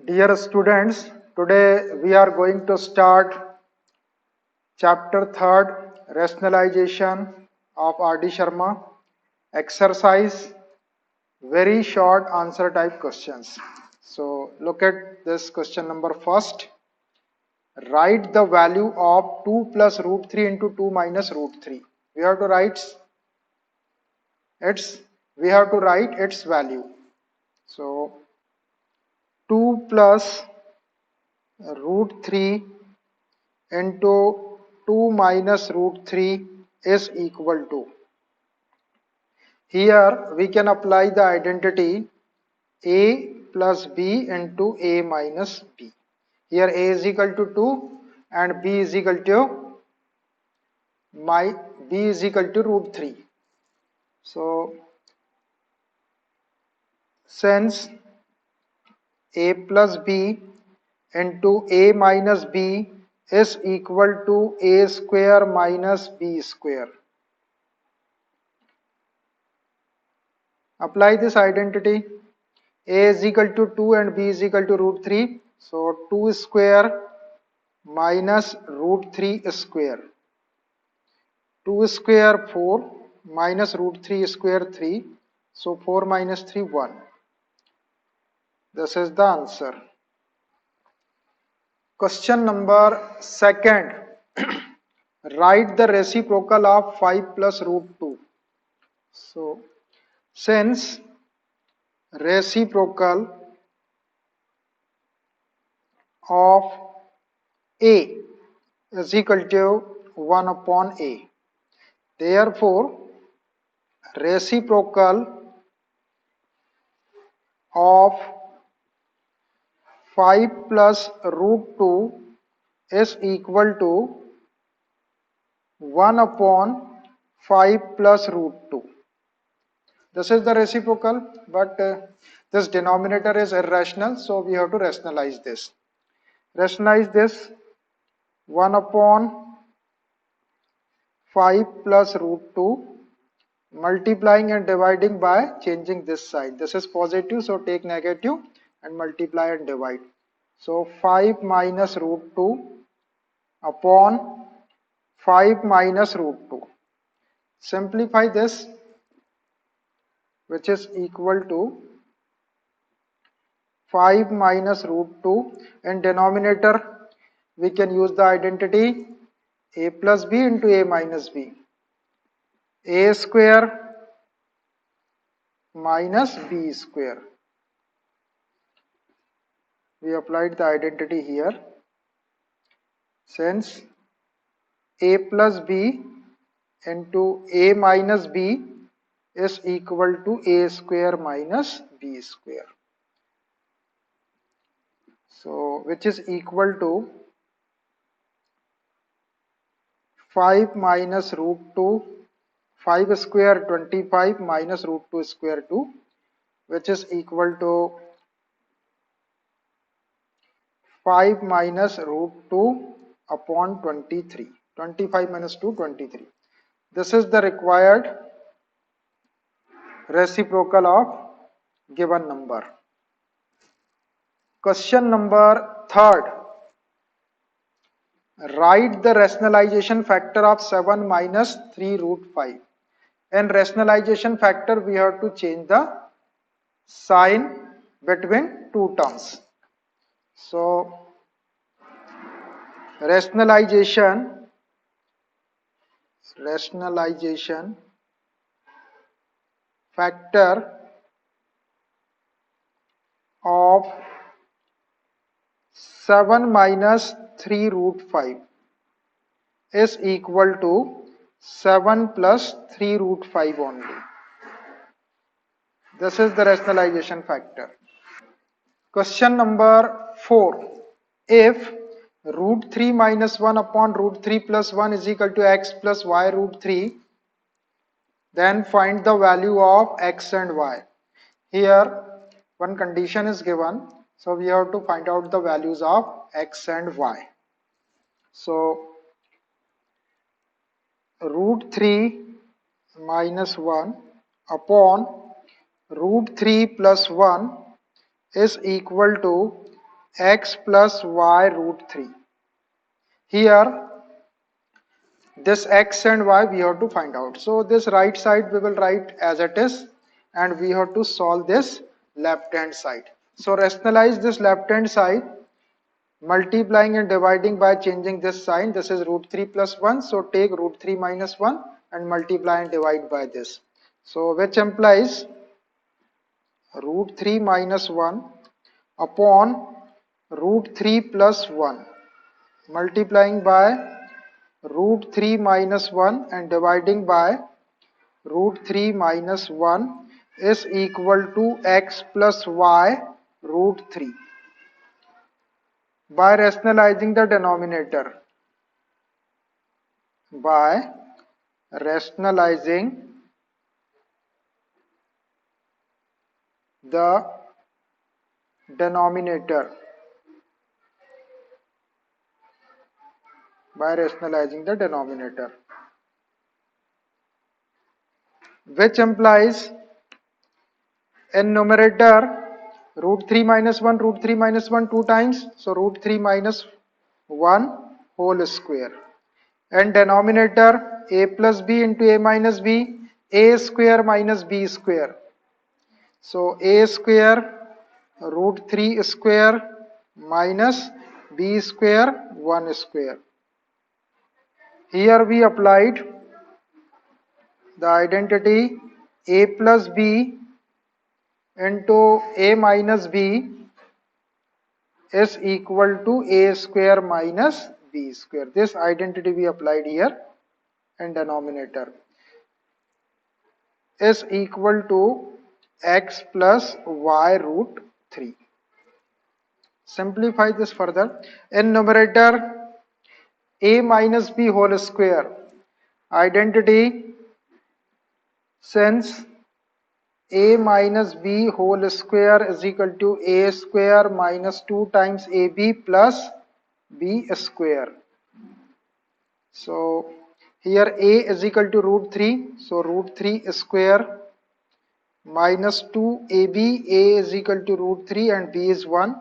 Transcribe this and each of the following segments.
Dear students, today we are going to start chapter 3rd, rationalization of R.D. Sharma, exercise, very short answer type questions. So look at this question number first. Write the value of 2 plus root 3 into 2 minus root 3. We have to write its value. So 2 plus root 3 into 2 minus root 3 is equal to. Here we can apply the identity a plus b into a minus b. Here a is equal to 2 and b is equal to root 3. So since a plus b into a minus b is equal to a square minus b square. Apply this identity. A is equal to 2 and b is equal to root 3. So 2 square minus root 3 square. 2 square 4 minus root 3 square 3. So 4 minus 3 1. This is the answer. Question number second. Write the reciprocal of 5 plus root 2. So since reciprocal of a is equal to 1 upon a. Therefore, reciprocal of 5 plus root 2 is equal to 1 upon 5 plus root 2. This is the reciprocal, but this denominator is irrational, so we have to rationalize this. Rationalize this 1 upon 5 plus root 2, multiplying and dividing by changing this sign. This is positive, so take negative and multiply and divide. So 5 minus root 2 upon 5 minus root 2. Simplify this, which is equal to 5 minus root 2. In denominator, we can use the identity a plus b into a minus b. A square minus b square. We applied the identity here. Since a plus b into a minus b is equal to a square minus b square. So which is equal to 5 minus root 2, 5 square 25 minus root 2 square 2, which is equal to 5 minus root 2 upon 23. 25 minus 2, 23. This is the required reciprocal of given number. Question number 3rd. Write the rationalization factor of 7 minus 3 root 5. In rationalization factor, we have to change the sign between two terms. So rationalization factor of 7 minus 3 root 5 is equal to 7 plus 3 root 5 only. This is the rationalization factor. Question number 4. If root 3 minus 1 upon root 3 plus 1 is equal to x plus y root 3, then find the value of x and y. Here one condition is given, so we have to find out the values of x and y. So root 3 minus 1 upon root 3 plus 1 is equal to x plus y root 3. Here this x and y we have to find out. So this right side we will write as it is, and we have to solve this left hand side. So rationalize this left hand side, multiplying and dividing by changing this sign. This is root 3 plus 1. So take root 3 minus 1 and multiply and divide by this. So which implies root 3 minus 1 upon root 3 plus 1, multiplying by root 3 minus 1 and dividing by root 3 minus 1 is equal to x plus y root 3. By rationalizing the denominator, by rationalizing the denominator, by rationalizing the denominator, which implies in numerator root 3 minus 1, root 3 minus 1 two times, so root 3 minus 1 whole square, and denominator a plus b into a minus b, a square minus b square, so a square root 3 square minus b square 1 square. Here we applied the identity a plus b into a minus b is equal to a square minus b square. This identity we applied here, and denominator is equal to x plus y root 3. Simplify this further. In numerator a minus b whole square, identity since a minus b whole square is equal to a square minus 2 times ab plus b square. So here a is equal to root 3, so root 3 square minus 2ab, a is equal to root 3 and b is 1,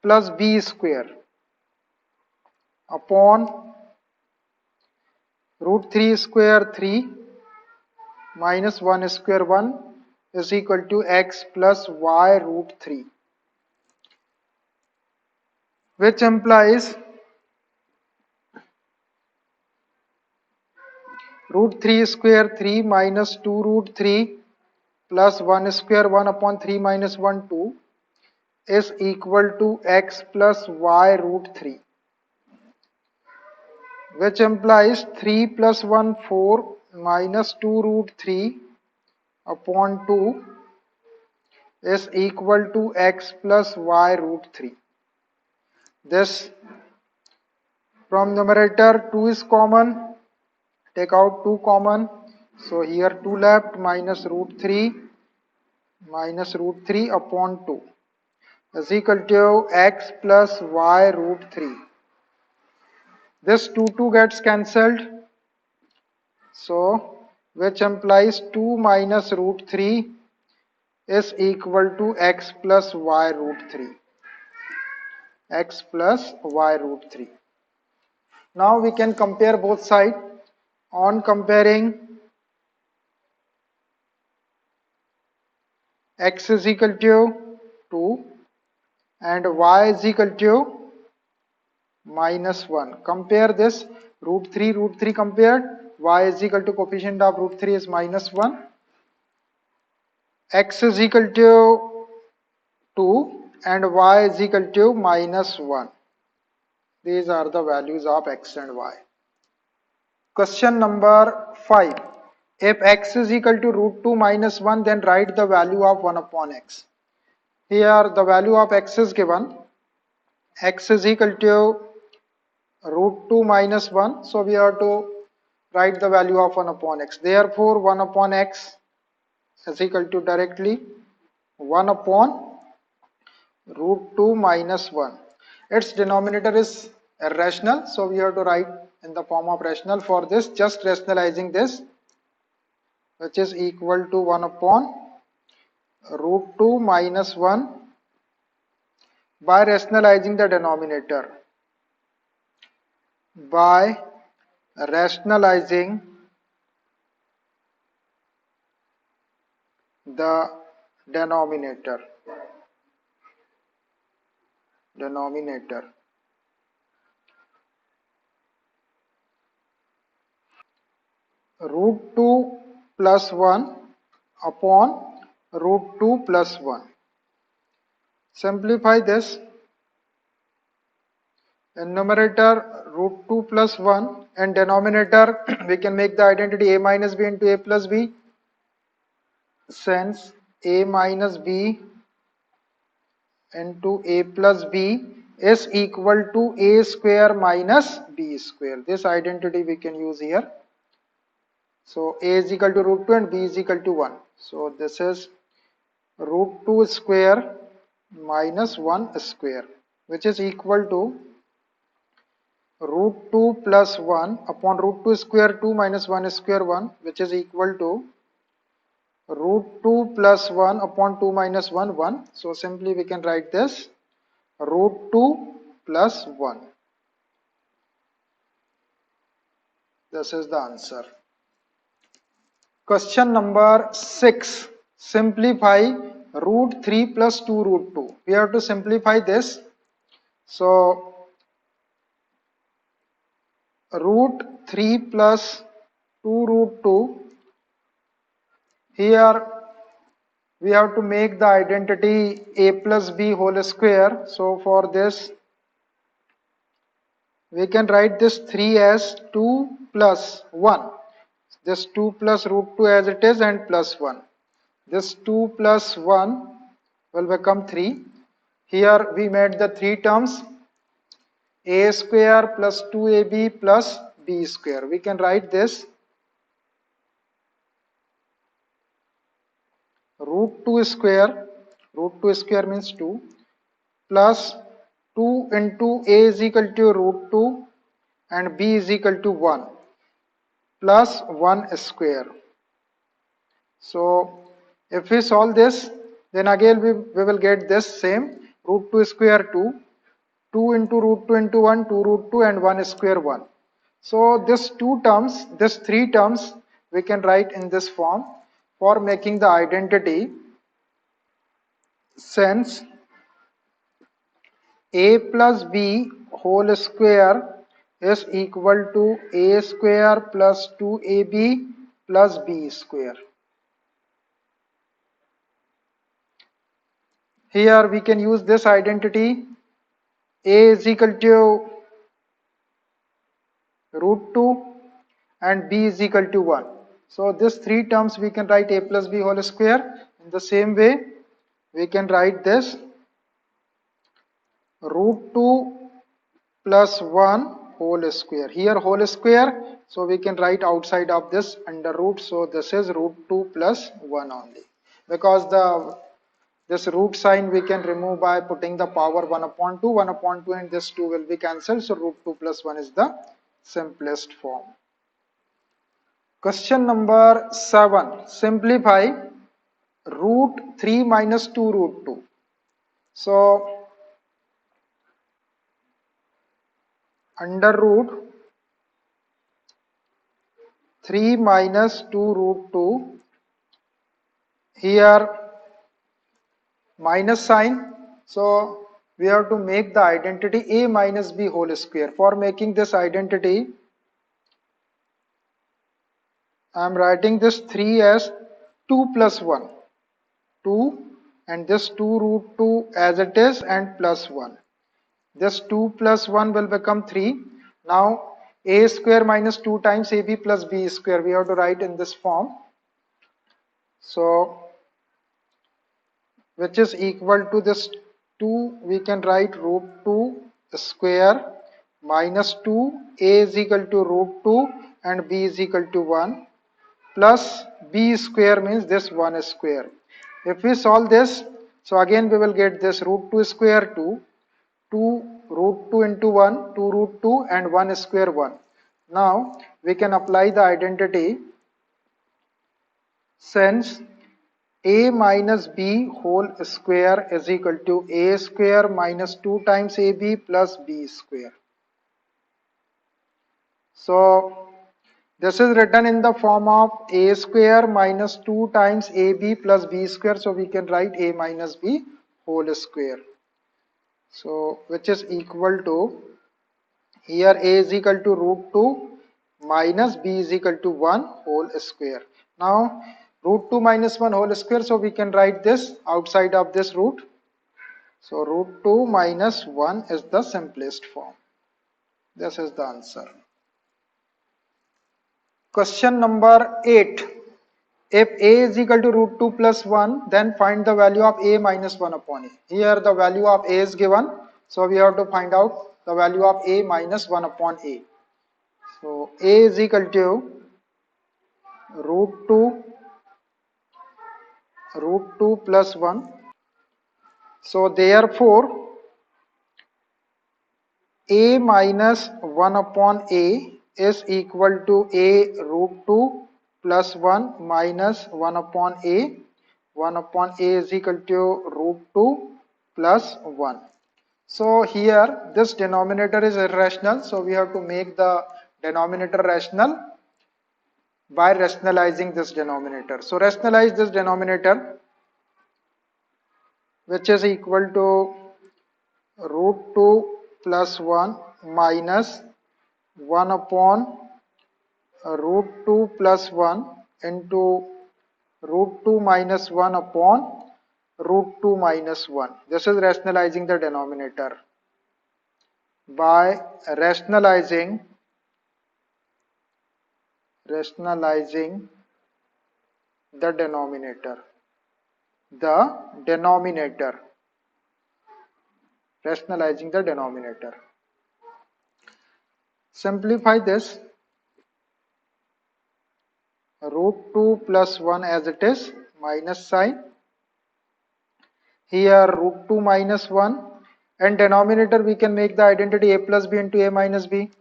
plus b square upon root 3 square 3 minus 1 square 1 is equal to x plus y root 3, which implies root 3 square 3 minus 2 root 3 plus 1 square 1 upon 3 minus 1 2 is equal to x plus y root 3, which implies 3 plus 1 4 minus 2 root 3 upon 2 is equal to x plus y root 3. This from numerator 2 is common, take out 2 common, so here 2 left minus root 3 upon 2 is equal to x plus y root 3. This 2 gets cancelled, so which implies 2 minus root 3 is equal to x plus y root 3. X plus y root 3. Now we can compare both sides. On comparing, x is equal to 2 and y is equal to minus 1. Compare this, root 3 compared, y is equal to coefficient of root 3 is minus 1. X is equal to 2 and y is equal to minus 1. These are the values of x and y. Question number 5. If x is equal to root 2 minus 1, then write the value of 1 upon x. Here the value of x is given. X is equal to root 2 minus 1. So we have to write the value of 1 upon x. Therefore 1 upon x is equal to directly 1 upon root 2 minus 1. Its denominator is irrational, so we have to write in the form of rational. For this, just rationalizing this, which is equal to 1 upon root 2 minus 1 by rationalizing the denominator. By rationalizing the denominator. Root 2 plus 1 upon root 2 plus 1. Simplify this. In numerator root 2 plus 1 and denominator we can make the identity a minus b into a plus b. Since a minus b into a plus b is equal to a square minus b square. This identity we can use here. So a is equal to root 2 and b is equal to 1. So this is root 2 square minus 1 square, which is equal to root 2 plus 1 upon root 2 square 2 minus 1 square 1, which is equal to root 2 plus 1 upon 2 minus 1 1. So simply we can write this root 2 plus 1. This is the answer. Question number 6. Simplify root 3 plus 2 root 2. We have to simplify this. So root 3 plus 2 root 2. Here we have to make the identity a plus b whole square. So for this we can write this 3 as 2 plus 1. This 2 plus root 2 as it is and plus 1. This 2 plus 1 will become 3. Here we made the three terms a square plus 2ab plus b square. We can write this root 2 square, root 2 square means 2, plus 2 into a is equal to root 2 and b is equal to 1 plus 1 square. So if we solve this, then again we will get this same root 2 square 2, 2 into root 2 into 1, 2 root 2 and 1 square 1. So this two terms, this three terms we can write in this form for making the identity. Since a plus b whole square is equal to a square plus 2ab plus b square. Here we can use this identity. A is equal to root 2 and b is equal to 1. So this three terms we can write a plus b whole square. In the same way we can write this root 2 plus 1 whole square. Here whole square, so we can write outside of this under root. So this is root 2 plus 1 only. Because this root sign we can remove by putting the power 1 upon 2, 1 upon 2 and this 2 will be cancelled. So root 2 plus 1 is the simplest form. Question number 7. Simplify root 3 minus 2 root 2. So under root 3 minus 2 root 2, here minus sign, so we have to make the identity a minus b whole square. For making this identity, I am writing this 3 as 2 plus 1, 2 and this 2 root 2 as it is and plus 1. This 2 plus 1 will become 3. Now a square minus 2 times ab plus b square we have to write in this form. So which is equal to this 2 we can write root 2 square minus 2 a is equal to root 2 and b is equal to 1 plus b square means this 1 square. If we solve this, so again we will get this root 2 square 2, 2 root 2 into 1, 2 root 2 and 1 square 1. Now we can apply the identity. Since a minus b whole square is equal to a square minus 2 times ab plus b square. So this is written in the form of a square minus 2 times ab plus b square. So we can write a minus b whole square. So which is equal to, here a is equal to root 2 minus b is equal to 1 whole square. Now root 2 minus 1 whole square, so we can write this outside of this root. So root 2 minus 1 is the simplest form. This is the answer. Question number 8. If a is equal to root 2 plus 1, then find the value of a minus 1 upon a. Here the value of a is given, so we have to find out the value of a minus 1 upon a. So a is equal to root 2 plus 1. So therefore a minus 1 upon a is equal to a root 2 plus 1 minus 1 upon a. 1 upon a is equal to root 2 plus 1. So here this denominator is irrational, so we have to make the denominator rational by rationalizing this denominator. So rationalize this denominator, which is equal to root 2 plus 1 minus 1 upon root 2 plus 1 into root 2 minus 1 upon root 2 minus 1. This is rationalizing the denominator. By rationalizing the denominator, rationalizing the denominator. Simplify this, root 2 plus 1 as it is, minus sign. Here root 2 minus 1, and denominator we can make the identity a plus b into a minus b.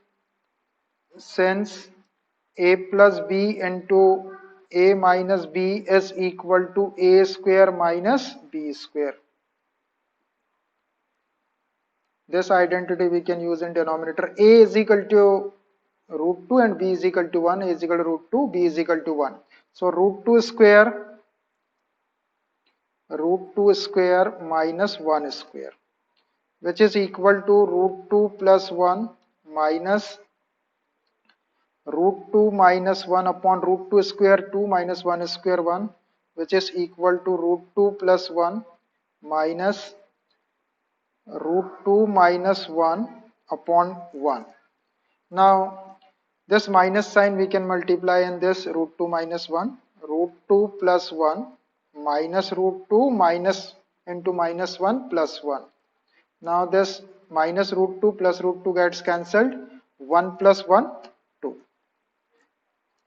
Since a plus b into a minus b is equal to a square minus b square. This identity we can use in denominator. A is equal to root 2 and b is equal to 1. A is equal to root 2, b is equal to 1. So root 2 square minus 1 square, which is equal to root 2 plus 1 minus root 2 minus 1 upon root 2 square 2 minus 1 square 1, which is equal to root 2 plus 1 minus root 2 minus 1 upon 1. Now this minus sign we can multiply in this root 2 minus 1, root 2 plus 1 minus root 2 minus into minus 1 plus 1. Now this minus root 2 plus root 2 gets cancelled, 1 plus 1, 2.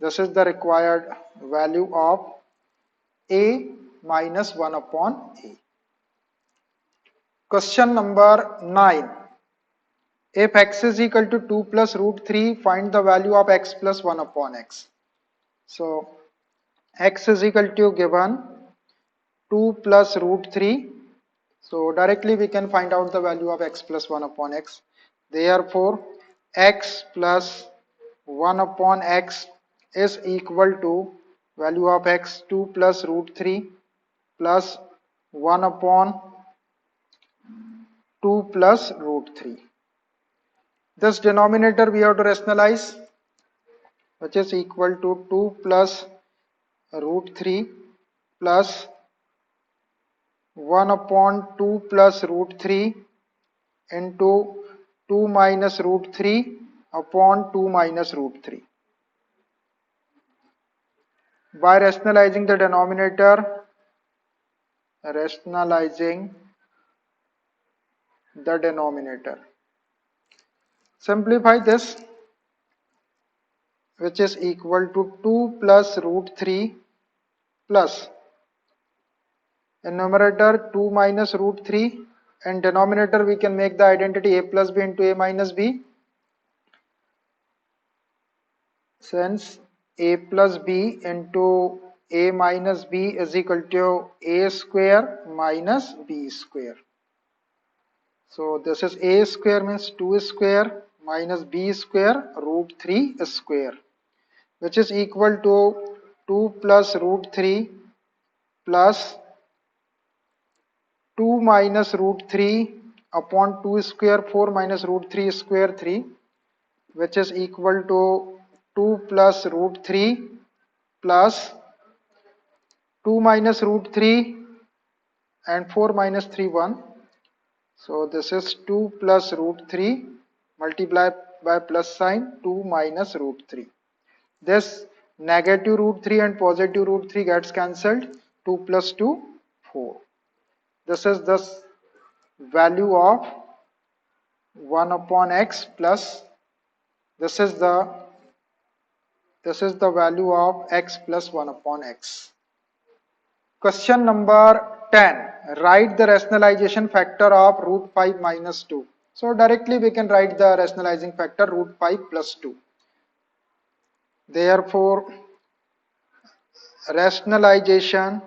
This is the required value of a minus 1 upon a. Question number 9. If x is equal to 2 plus root 3, find the value of x plus 1 upon x. So x is equal to given 2 plus root 3. So directly we can find out the value of x plus 1 upon x. Therefore x plus 1 upon x is equal to value of x 2 plus root 3 plus 1 upon 2 plus root 3. This denominator we have to rationalize, which is equal to 2 plus root 3 plus 1 upon 2 plus root 3 into 2 minus root 3 upon 2 minus root 3. By rationalizing the denominator, simplify this, which is equal to 2 plus root 3 plus, in numerator 2 minus root 3, and denominator we can make the identity a plus b into a minus b. Since a plus b into a minus b is equal to a square minus b square. So this is a square means 2 square minus b square root 3 square, which is equal to 2 plus root 3 plus 2 minus root 3 upon 2 square 4 minus root 3 square 3, which is equal to 2 plus root 3 plus 2 minus root 3 and 4 minus 3 1. So this is 2 plus root 3 multiplied by plus sign 2 minus root 3. This negative root 3 and positive root 3 gets cancelled. 2 plus 2 4. This is the value of 1 upon x plus this is the value of x plus 1 upon x. Question number 10. Write the rationalization factor of root 5 minus 2. So directly we can write the rationalizing factor root 5 plus 2. Therefore, rationalization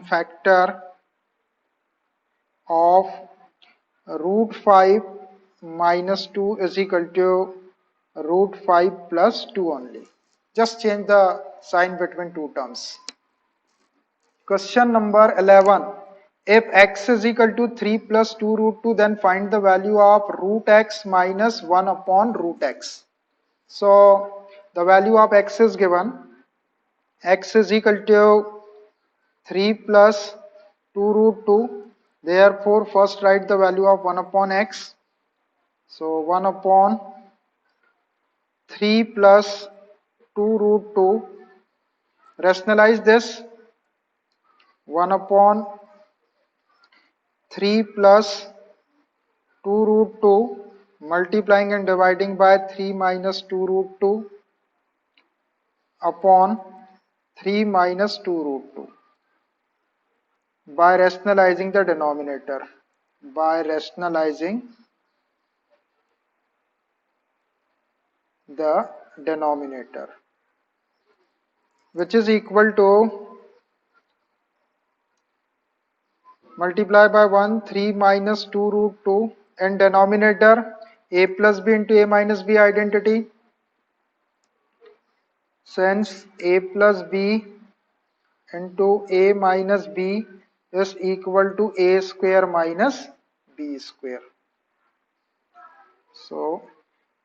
factor of root 5 minus 2 is equal to root 5 plus 2 only. Just change the sign between two terms. Question number 11. If x is equal to 3 plus 2 root 2, then find the value of root x minus 1 upon root x. So the value of x is given. X is equal to 3 plus 2 root 2. Therefore, first write the value of 1 upon x. So 1 upon 3 plus 2 root 2. Rationalize this. 1 upon 3 plus 2 root 2 multiplying and dividing by 3 minus 2 root 2 upon 3 minus 2 root 2 by rationalizing the denominator. By rationalizing the denominator, which is equal to multiply by 1 3 minus 2 root 2 and denominator a plus b into a minus b identity. Since a plus b into a minus b is equal to a square minus b square. So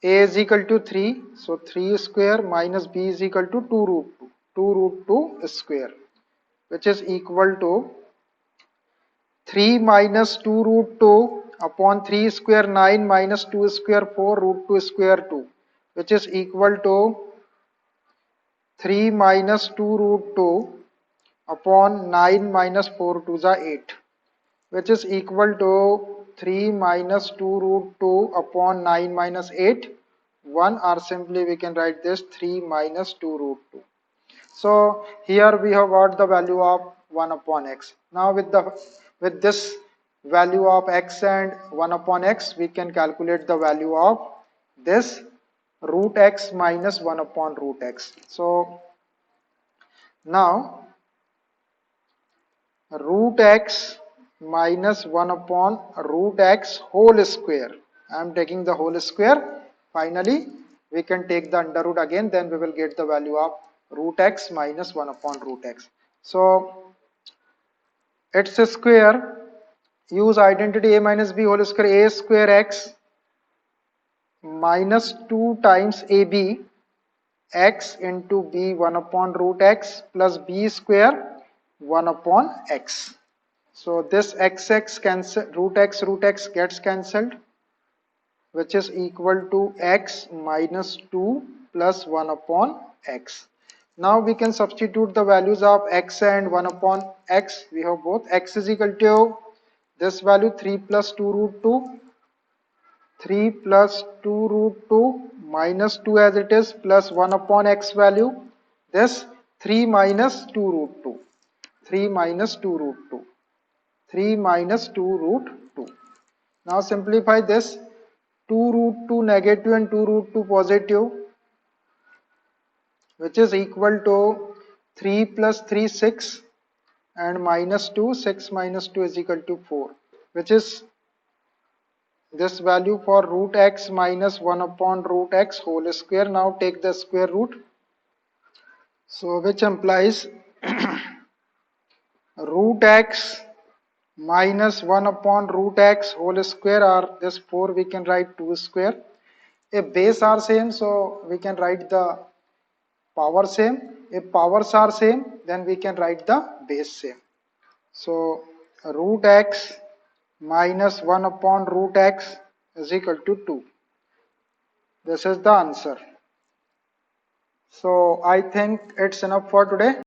a is equal to 3. So 3 square minus b is equal to 2 root 2. 2 root 2 square, which is equal to 3 minus 2 root 2 upon 3 square 9 minus 2 square 4 root 2 square 2, which is equal to 3 minus 2 root 2 upon 9 minus 4 to the 8, which is equal to 3 minus 2 root 2 upon 9 minus 8 1, or simply we can write this 3 minus 2 root 2. So here we have got the value of 1 upon x. Now with this value of x and 1 upon x, we can calculate the value of this root x minus 1 upon root x. So now root x minus 1 upon root x whole square. I am taking the whole square. Finally, we can take the under root again, then we will get the value of root x minus 1 upon root x. So its square, use identity a minus b whole square, a square x minus 2 times ab x into b 1 upon root x plus b square 1 upon x. So this x cancel, root x gets cancelled, which is equal to x minus 2 plus 1 upon x. Now we can substitute the values of x and 1 upon x. We have both. X is equal to this value 3 plus 2 root 2. 3 plus 2 root 2 minus 2 as it is plus 1 upon x value. This 3 minus 2 root 2. 3 minus 2 root 2. 3 minus 2 root 2. Now simplify this. 2 root 2 negative and 2 root 2 positive. which is equal to 3 plus 3 6 and minus 2 6 minus 2 is equal to 4, which is this value for root x minus 1 upon root x whole square. Now take the square root, so which implies root x minus 1 upon root x whole square, or this 4 we can write 2 square. If base are same, so we can write the power same. If powers are same, then we can write the base same. So root x minus 1 upon root x is equal to 2. This is the answer. So I think it's enough for today.